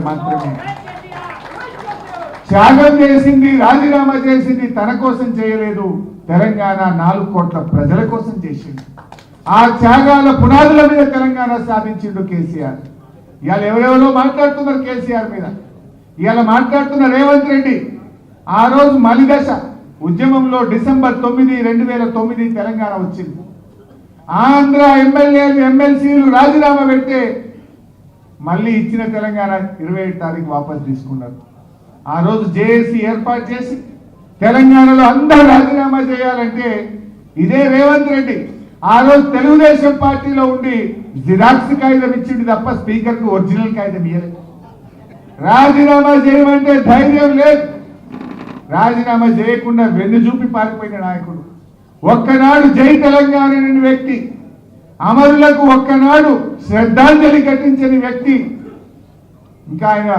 మాత్రమే త్యాగం చేసింది, రాజీనామా చేసింది తన కోసం చేయలేదు, తెలంగాణ 4 కోట్ల ప్రజల కోసం చేసింది. ఆ త్యాగాల పునాదుల మీద తెలంగాణ సాధించిండు కేసీఆర్. ఇవాళ ఎవరెవరో మాట్లాడుతున్నారు కేసీఆర్ మీద. ఇవాళ మాట్లాడుతున్న రేవంత్ రెడ్డి ఆ రోజు మలిదశ ఉద్యమంలో డిసెంబర్ 9, 2009 తెలంగాణ వచ్చింది. ఆంధ్ర ఎమ్మెల్యేలు ఎమ్మెల్సీలు రాజీనామా పెడితే మళ్ళీ ఇచ్చిన తెలంగాణ 27 తారీఖు వాపసు తీసుకున్నారు. ఆ రోజు జేఏసీ ఏర్పాటు చేసి తెలంగాణలో అందరూ రాజీనామా చేయాలంటే ఇదే రేవంత్ రెడ్డి ఆ రోజు తెలుగుదేశం పార్టీలో ఉండి జిరాక్స్ కాగితం ఇచ్చింది తప్ప స్పీకర్కు ఒరిజినల్ కాగితం ఇవ్వలేదు. రాజీనామా చేయమంటే ధైర్యం లేదు. రాజీనామా చేయకుండా వెన్ను చూపి పారిపోయిన నాయకుడు, ఒక్కనాడు జై తెలంగాణ అనే వ్యక్తి, అమరులకు ఒక్కనాడు శ్రద్ధాంజలి ఘటించని వ్యక్తి, ఇంకా ఆయన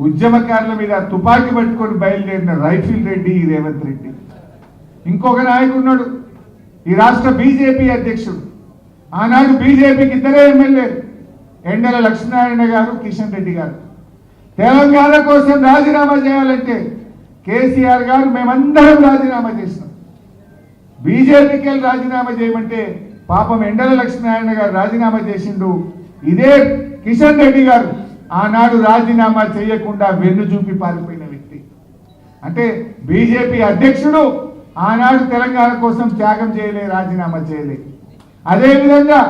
ఉద్యమకారుల మీద తుపాకీ పట్టుకొని బయలుదేరిన రైఫిల్ రెడ్డి రేవంత్ రెడ్డి. ఇంకొక నాయకుడున్నాడు ఈ రాష్ట్ర బీజేపీ అధ్యక్షుడు. ఆనాడు బీజేపీకి 2 ఎమ్మెల్యేలు, ఎండల లక్ష్మీనారాయణ గారు, కిషన్ రెడ్డి గారు. తెలంగాణ కోసం రాజీనామా చేయాలంటే కేసీఆర్ గారు మేమందరం రాజీనామా చేసినాం. బీజేపీకి వెళ్ళి రాజీనామా చేయమంటే పాపం ఎండల లక్ష్మీనారాయణ గారు రాజీనామా చేసిండు. ఇదే కిషన్ రెడ్డి గారు ఆనాడు రాజీనామా చేయకుండా వెన్ను చూపి పారిపోయిన వ్యక్తి. అంటే బీజేపీ అధ్యక్షుడు ఆనాడు తెలంగాణ కోసం త్యాగం చేయలే, రాజీనామా చేయలే. అదేవిధంగా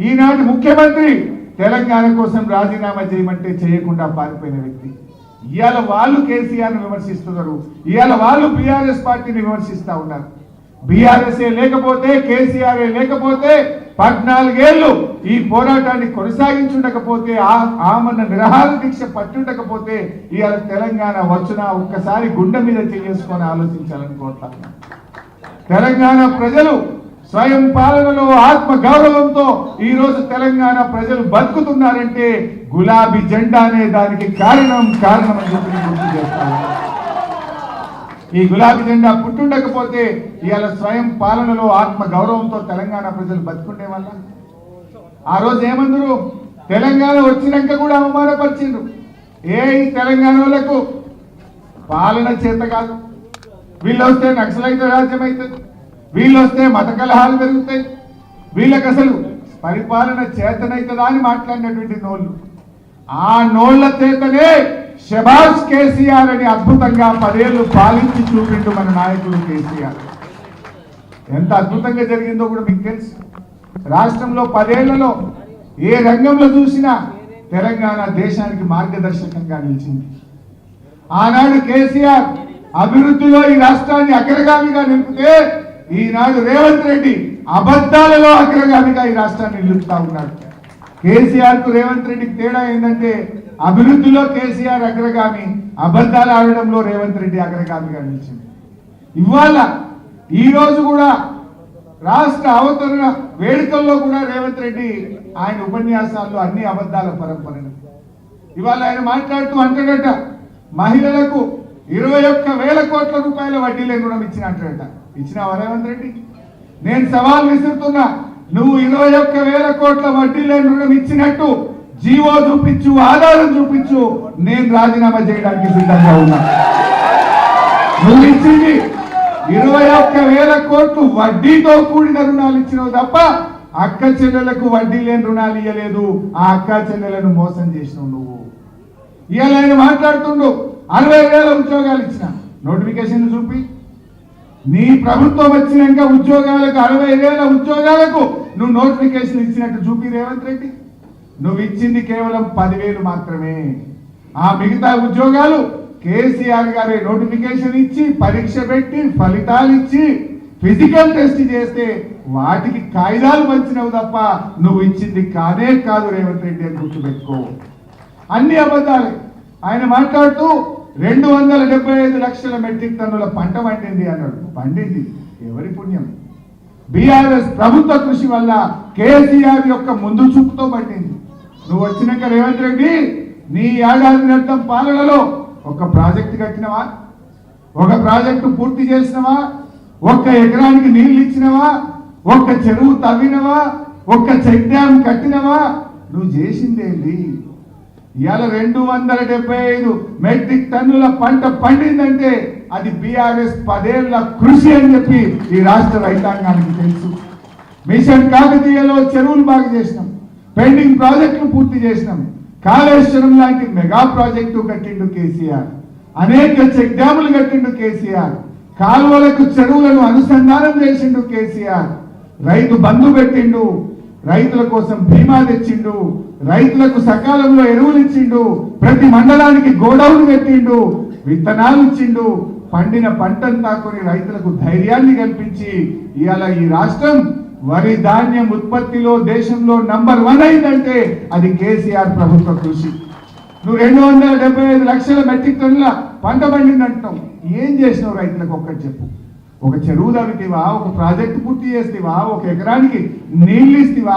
ఈనాటి ముఖ్యమంత్రి తెలంగాణ కోసం రాజీనామా చేయమంటే చేయకుండా పారిపోయిన వ్యక్తి. ఇవాళ వాళ్ళు కేసీఆర్ను విమర్శిస్తున్నారు, ఇవాళ వాళ్ళు బీఆర్ఎస్ పార్టీని విమర్శిస్తూ ఉన్నారు. బీఆర్ఎస్ఏ లేకపోతే, కేసీఆర్ఏ లేకపోతే 14 ఏళ్ళు ఈ పోరాటాన్ని కొనసాగించుండకపోతే, ఆమన్న నిరాహార దీక్ష పట్టుండకపోతే ఇవాళ తెలంగాణ వచ్చునా ఒక్కసారి గుండె మీద చేసుకొని ఆలోచించాలని కోరుతాను. తెలంగాణ ప్రజలు స్వయం పాలనలో ఆత్మ గౌరవంతో ఈ రోజు తెలంగాణ ప్రజలు బతుకుతున్నారంటే గులాబీ జెండా అనే దానికి కారణం అని చెప్పి గుర్తు చేస్తాను. ఈ గులాబీ జెండా పుట్టుండకపోతే ఇవాళ స్వయం పాలనలో ఆత్మ గౌరవంతో తెలంగాణ ప్రజలు బతుకుండే వల్ల. ఆ రోజు ఏమందరూ తెలంగాణ వచ్చినాక కూడా అవమానపరిచిండ్రు. ఈ తెలంగాణ వాళ్ళకు పాలన చేత కాదు, వీళ్ళు వస్తే నక్సలైట్ రాజ్యం అవుతుంది, వీళ్ళు వస్తే మత కలహాలు పెరుగుతాయి, వీళ్ళకి అసలు పరిపాలన చేతనైతుందా అని మాట్లాడినటువంటి నోళ్ళు. ఆ నోళ్ల చేతనే శబాష్ కేసీఆర్ అని అద్భుతంగా 10 ఏళ్ళు పాలించి చూపిండు మన నాయకుడు కేసీఆర్. ఎంత అద్భుతంగా జరిగిందో కూడా మీకు తెలుసు. రాష్ట్రంలో 10 ఏళ్లలో ఏ రంగంలో చూసినా తెలంగాణ దేశానికి మార్గదర్శకంగా నిలిచింది. ఆనాడు కేసీఆర్ అభివృద్ధిలో ఈ రాష్ట్రాన్ని అగ్రగామిగా నిలిపితే ఈనాడు రేవంత్ రెడ్డి అబద్ధాలలో అగ్రగామిగా ఈ రాష్ట్రాన్ని నిలుపుతా ఉన్నాడు. కేసీఆర్ కు రేవంత్ రెడ్డికి తేడా ఏంటంటే అభివృద్ధిలో కేసీఆర్ అగ్రగామి, అబద్ధాలు ఆడడంలో రేవంత్ రెడ్డి అగ్రగామిగా నిలిచింది. ఇవాళ ఈ రోజు కూడా రాష్ట్ర అవతరణ వేడుకల్లో కూడా రేవంత్ రెడ్డి ఆయన ఉపన్యాసాల్లో అన్ని అబద్ధాల పరంపరలు. ఇవాళ ఆయన మాట్లాడుతూ అంటాడట మహిళలకు 21,000 కోట్ల రూపాయల వడ్డీ లేని రుణం ఇచ్చినట్టట. ఇచ్చినావా రేవంత్ రెడ్డి? నేను సవాల్ విసురుతున్నా, నువ్వు 21,000 కోట్ల వడ్డీ లేని రుణం ఇచ్చినట్టు జీవో చూపించు, ఆధారం చూపించు, నేను రాజీనామా చేయడానికి సిద్ధంగా ఉన్నా. నువ్వు ఇచ్చింది 21,000 కోట్లు వడ్డీతో కూడిన రుణాలు ఇచ్చినావు తప్ప అక్క చెల్లెలకు వడ్డీ లేని రుణాలు ఇవ్వలేదు. ఆ అక్క చెల్లెలను మోసం చేసినావు నువ్వు. ఇవాళ ఆయన మాట్లాడుతుండు 60,000 ఉద్యోగాలు ఇచ్చిన నోటిఫికేషన్ చూపి. నీ ప్రభుత్వం వచ్చినాక ఉద్యోగాలకు 60,000 ఉద్యోగాలకు నువ్వు నోటిఫికేషన్ ఇచ్చినట్టు చూపి రేవంత్ రెడ్డి. నువ్వు ఇచ్చింది కేవలం 10,000 మాత్రమే. ఆ మిగతా ఉద్యోగాలు కేసీఆర్ గారే నోటిఫికేషన్ ఇచ్చి, పరీక్ష పెట్టి, ఫలితాలు ఇచ్చి, ఫిజికల్ టెస్ట్ చేస్తే వాటికి కాయిదాలు పంచినవు తప్ప నువ్వు ఇచ్చింది కాదే కాదు రేవంత్ రెడ్డి అని గుర్తుపెట్టుకో. అన్ని అబద్ధాలే. ఆయన మాట్లాడుతూ 275 లక్షల మెట్రిక్ టన్నుల పంట పండింది అన్నాడు. పండింది ఎవరి పుణ్యం? బీఆర్ఎస్ ప్రభుత్వ కృషి వల్ల, కేసీఆర్ యొక్క ముందు చూపుతో పండింది. నువ్వు వచ్చినాక రేవంత్ రెడ్డి నీ ఏడాది క్రితం పాలనలో ఒక ప్రాజెక్టు కట్టినవా? ఒక ప్రాజెక్టు పూర్తి చేసినవా? 1 ఎకరానికి నీళ్లు ఇచ్చినవా? 1 చెరువు తవ్వినవా? 1 చెక్ డ్యామ్ కట్టినవా? నువ్వు చేసిందేంటి? ఇవాళ 275 మెట్రిక్ టన్నుల పంట పండిందంటే అది బీఆర్ఎస్ 10 ఏళ్ల కృషి అని చెప్పి ఈ రాష్ట్ర రైతాంగానికి తెలుసు. మిషన్ కాకతీయలో చెరువులు బాగు చేసినాం, పెండింగ్ ప్రాజెక్టులు పూర్తి చేసినాం, కాళేశ్వరం లాంటి మెగా ప్రాజెక్టు కట్టిండు కేసీఆర్, అనేక చెక్ డ్యాములు కట్టిండు కేసీఆర్, కాలువలకు చెరువులను అనుసంధానం చేసిండు కేసీఆర్, రైతు బంధు పెట్టిండు, రైతుల కోసం బీమా తెచ్చిండు, రైతులకు సకాలంలో ఎరువులు ఇచ్చిండు, ప్రతి మండలానికి గోడౌన్ పెట్టిండు, విత్తనాలు ఇచ్చిండు, పండిన పంటంతా కొని రైతులకు ధైర్యాన్ని కల్పించి ఇవాళ ఈ రాష్ట్రం వరి ధాన్యం ఉత్పత్తిలో దేశంలో నంబర్ 1 అయిందంటే అది కేసీఆర్ ప్రభుత్వ కృషి. నువ్వు 275 లక్షల మెట్రిక్ టన్నుల పంట పండిందంటావు. ఏం చేసినావు రైతులకు ఒక్కటి చెప్పు. ఒక చెరువు తవ్వితివా, ఒక ప్రాజెక్టు పూర్తి చేస్తేవా, ఒక ఎకరానికి నీళ్ళు ఇస్తేవా?